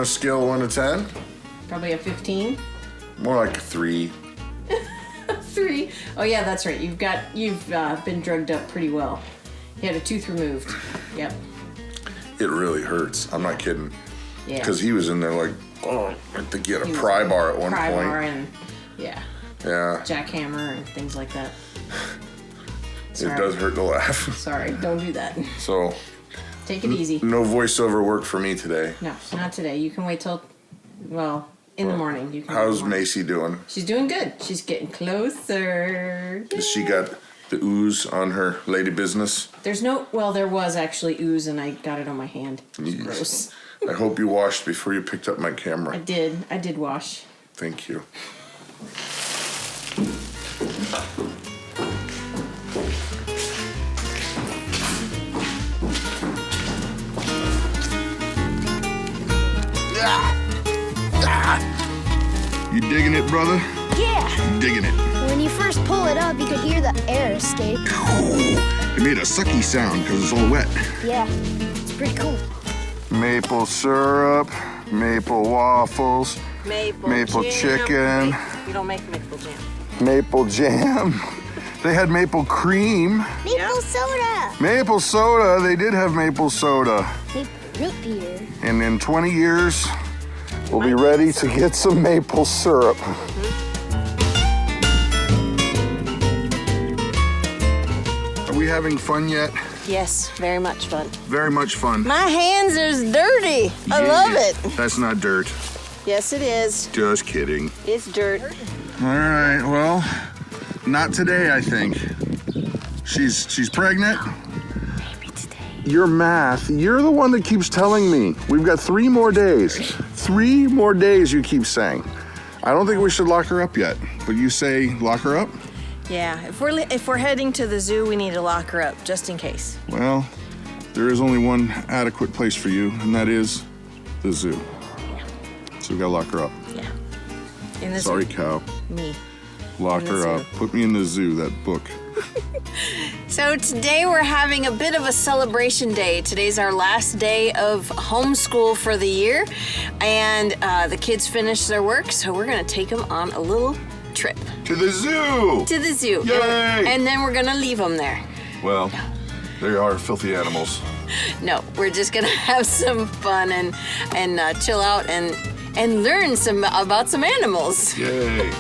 Scale 1 to 10? Probably a 15. More like a 3. 3. Oh yeah, that's right. You've been drugged up pretty well. You had a tooth removed. Yep. It really hurts. I'm not kidding. Yeah. Because he was in there like, oh, I think he had a pry bar at one point. Pry bar and yeah. Jackhammer and things like that. It does hurt to laugh. Sorry, don't do that. So. Take it easy. No voiceover work for me today. No, not today. You can wait till, well, in the morning. You can. How's Macy doing? She's doing good. She's getting closer. Has she got the ooze on her lady business? There was actually ooze and I got it on my hand. It's gross. I hope you washed before you picked up my camera. I did wash. Thank you. You digging it, brother? Yeah. Digging it. When you first pull it up, you could hear the air escape. It made a sucky sound because it's all wet. Yeah, it's pretty cool. Maple syrup, maple waffles, maple chicken. We don't make maple jam. Maple jam. They had maple cream. Maple soda. Maple soda. They did have maple soda. Maple root beer. And in 20 years, we'll be ready to get some maple syrup. Are we having fun yet? Yes, very much fun. Very much fun. My hands are dirty. I love it. That's not dirt. Yes, it is. Just kidding. It's dirt. All right, well, not today, I think. She's pregnant. Maybe today. Your math, you're the one that keeps telling me. We've got 3 more days. 3 more days, you keep saying. I don't think we should lock her up yet, but you say lock her up? Yeah, if we're heading to the zoo, we need to lock her up, just in case. Well, there is only one adequate place for you, and that is the zoo. Yeah. So we gotta lock her up. Yeah. In the Sorry, zoo. cow. Me. Lock her up. Put me in the zoo, that book. So today we're having a bit of a celebration day. Today's our last day of homeschool for the year, and the kids finished their work, so we're gonna take them on a little trip. To the zoo! To the zoo. Yay! And then we're gonna leave them there. Well, they are filthy animals. No, we're just gonna have some fun and chill out and learn about some animals. Yay!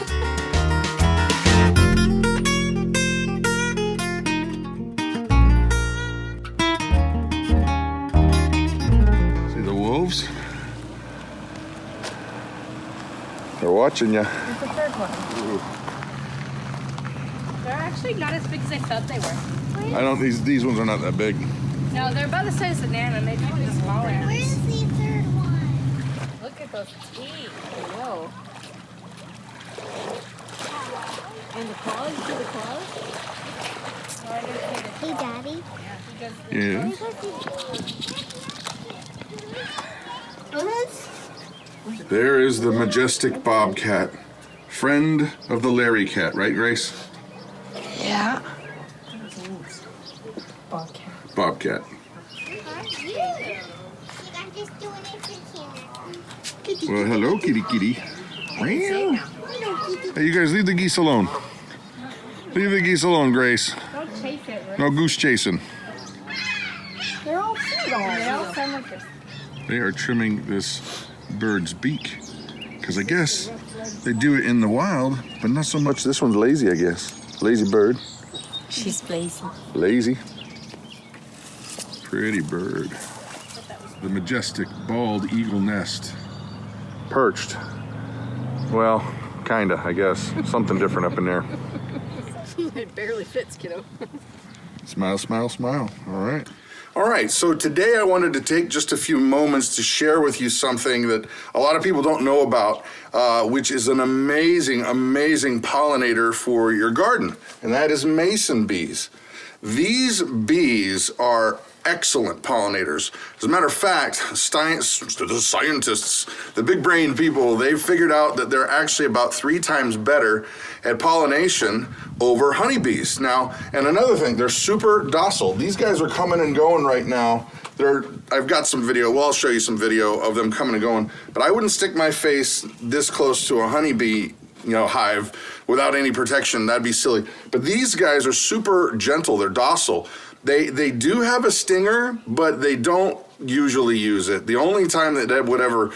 See the wolves? They're watching you. It's the third one. Ooh. They're actually not as big as I thought they were. I don't. These ones are not that big. No, they're about the size of Nana, and they might be smaller. Where's the third one? Look at those teeth. Whoa. And the claws? You see the claws? Oh, I didn't see the Hey, claws. Daddy. Yeah, he does Yeah. There is the majestic bobcat, friend of the Larry cat, right, Grace? Yeah. Bobcat. Bobcat. I'm just doing it for Tina. Well, hello, kitty kitty. Hey, you guys, leave the geese alone. Leave the geese alone, Grace. Don't chase it, right? No goose chasing. They're all seagulls. They all sound like this. They are trimming this bird's beak. Because I guess they do it in the wild, but not so much. This one's lazy, I guess. Lazy bird. She's lazy. Lazy. Pretty bird. The majestic bald eagle nest. Perched. Well, kinda, I guess. Something different up in there. It barely fits, kiddo. Smile, smile, smile. All right. All right, so today I wanted to take just a few moments to share with you something that a lot of people don't know about, which is an amazing, amazing pollinator for your garden, and that is mason bees. These bees are excellent pollinators. As a matter of fact, the scientists, the big brain people, they've figured out that they're actually about 3 times better at pollination over honeybees. Now, and another thing, they're super docile. These guys are coming and going right now. I've got some video, well, I'll show you some video of them coming and going, but I wouldn't stick my face this close to a honeybee hive without any protection. That'd be silly. But these guys are super gentle. They're docile. They do have a stinger, but they don't usually use it. The only time that would ever,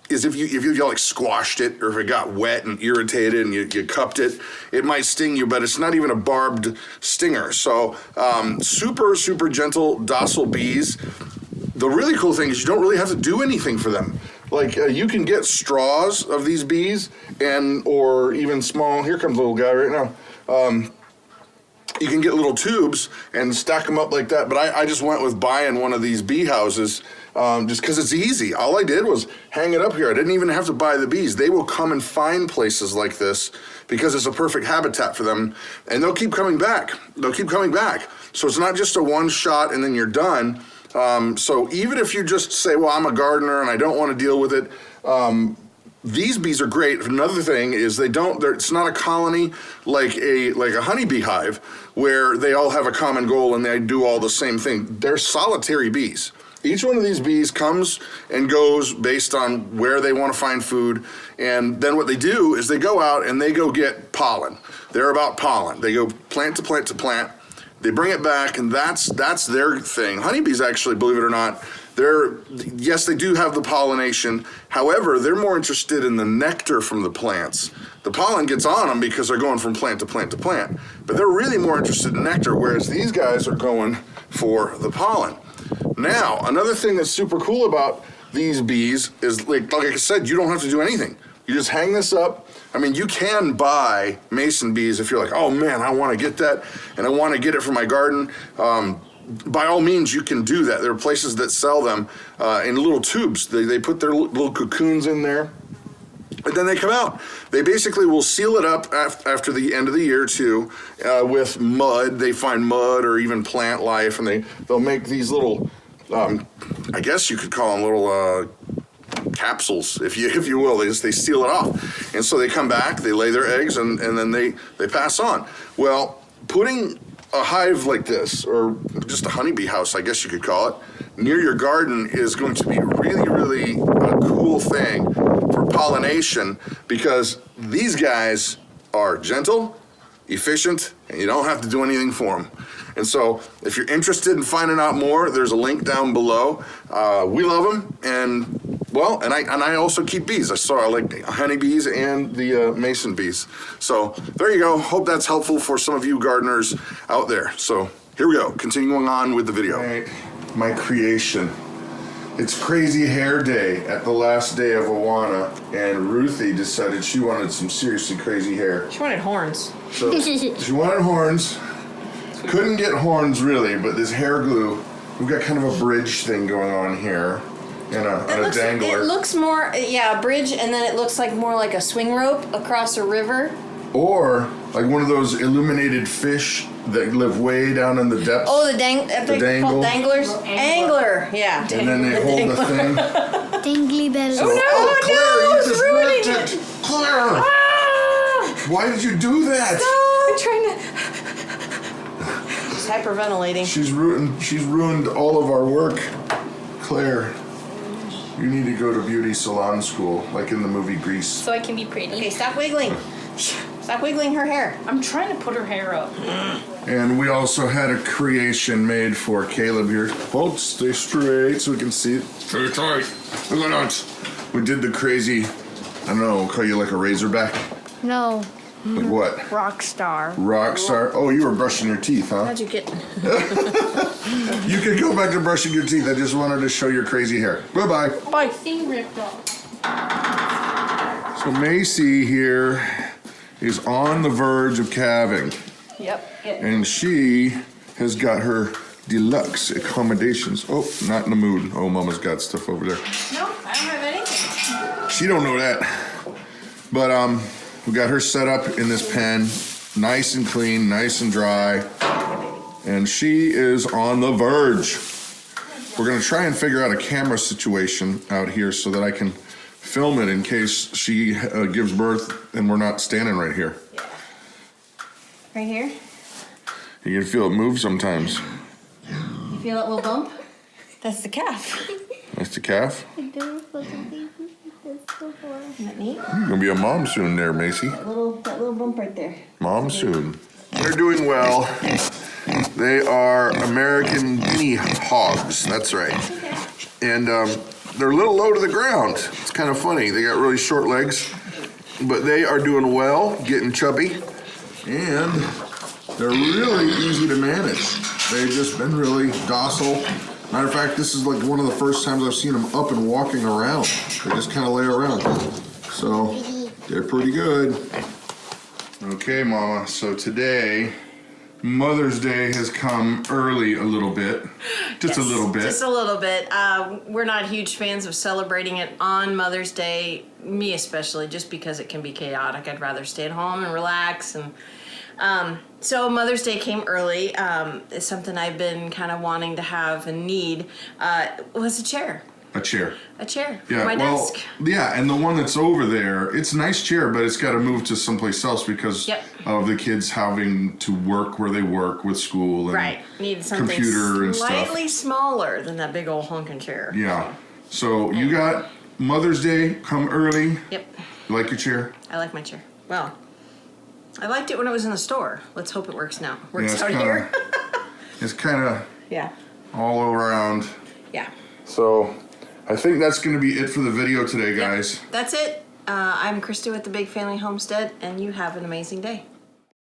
is if you like squashed it, or if it got wet and irritated and you cupped it, it might sting you, but it's not even a barbed stinger. So super, super gentle, docile bees. The really cool thing is you don't really have to do anything for them. Like you can get straws of these bees or even small, here comes a little guy right now. You can get little tubes and stack them up like that, but I just went with buying one of these bee houses just because it's easy. All I did was hang it up here. I didn't even have to buy the bees. They will come and find places like this because it's a perfect habitat for them, and they'll keep coming back. They'll keep coming back. So it's not just a one shot and then you're done. So even if you just say, well, I'm a gardener and I don't want to deal with it, these bees are great. Another thing is it's not a colony like a honeybee hive where they all have a common goal and they do all the same thing. They're solitary bees. Each one of these bees comes and goes based on where they want to find food. And then what they do is they go out and they go get pollen. They're about pollen. They go plant to plant to plant. They bring it back, and that's their thing. Honeybees actually, believe it or not, yes, they do have the pollination. However, they're more interested in the nectar from the plants. The pollen gets on them because they're going from plant to plant to plant. But they're really more interested in nectar, whereas these guys are going for the pollen. Now, another thing that's super cool about these bees is, like I said, you don't have to do anything. You just hang this up. I mean, you can buy mason bees if you're like, oh man, I want to get that, and I want to get it for my garden. By all means, you can do that. There are places that sell them in little tubes. They put their little cocoons in there, and then they come out. They basically will seal it up after the end of the year too, with mud. They find mud or even plant life, and they'll make these little, I guess you could call them little capsules, if you will. They seal it off, and so they come back, they lay their eggs, and then they pass on. Well, putting a hive like this, or just a honeybee house, I guess you could call it, near your garden is going to be really, really a cool thing for pollination, because these guys are gentle, efficient, and you don't have to do anything for them. And so if you're interested in finding out more, there's a link down below. We love them, and I also keep bees. I like honeybees and the mason bees. So there you go. Hope that's helpful for some of you gardeners out there. So here we go. Continuing on with the video. Right, my creation. It's crazy hair day at the last day of Awana, and Ruthie decided she wanted some seriously crazy hair. She wanted horns. So she wanted horns. Couldn't get horns really, but this hair glue, we've got kind of a bridge thing going on here. And a dangler. It looks more, a bridge, and then it looks like more like a swing rope across a river. Or like one of those illuminated fish that live way down in the depths. Oh, the dangle. Danglers? Angler, yeah. And then they hold the thing. Dangly belly. So, Claire, you just ruining wrecked it. Claire! Ah! Why did you do that? I'm trying to... She's hyperventilating. She's ruined all of our work. Claire, you need to go to beauty salon school, like in the movie Grease. So I can be pretty. Okay, stop wiggling. Stop wiggling her hair. I'm trying to put her hair up. And we also had a creation made for Caleb here. Hold, stay straight so we can see it. Stay tight. Look at that. We did the crazy, I don't know, we'll call you like a razorback. No. Like what? Rock star. Rock star? Oh, you were brushing your teeth, huh? How'd you get... You can go back to brushing your teeth. I just wanted to show your crazy hair. Bye-bye. My thing ripped off. So Macy here is on the verge of calving. Yep. And she has got her deluxe accommodations. Oh, not in the mood. Oh, Mama's got stuff over there. No, I don't have anything. She don't know that. But we got her set up in this pen, nice and clean, nice and dry. And she is on the verge. We're gonna try and figure out a camera situation out here so that I can film it in case she gives birth and we're not standing right here. Right here? You can feel it move sometimes. You feel it will bump? That's the calf. That's the calf. I never felt a baby like this before. Isn't that neat? You're gonna be a mom soon there, Macy. That little bump right there. Mom soon. They're doing well. They are American guinea hogs, that's right. And they're a little low to the ground. It's kind of funny. They got really short legs, but they are doing well, getting chubby, and they're really easy to manage. They've just been really docile. Matter of fact, this is like one of the first times I've seen them up and walking around. They just kind of lay around. So they're pretty good. Okay, Mama, so today, Mother's Day has come early a little bit. Just a little bit. Just a little bit. We're not huge fans of celebrating it on Mother's Day, me especially, just because it can be chaotic. I'd rather stay at home and relax. And so Mother's Day came early. It's something I've been kind of wanting to have and need. Was a chair. A chair. A chair Yeah, for my well, desk. yeah, and the one that's over there, it's a nice chair, but it's got to move to someplace else because Yep. of the kids having to work where they work with school and Right. Need something computer and stuff. slightly smaller than that big old honking chair. Yeah. So you got Mother's Day come early. Yep. You like your chair? I like my chair. Well, I liked it when it was in the store. Let's hope it works now. Works it's out kinda- here. It's kind of Yeah. all around. Yeah. So I think that's going to be it for the video today, guys. That's it. I'm Christa with the Big Family Homestead, and you have an amazing day.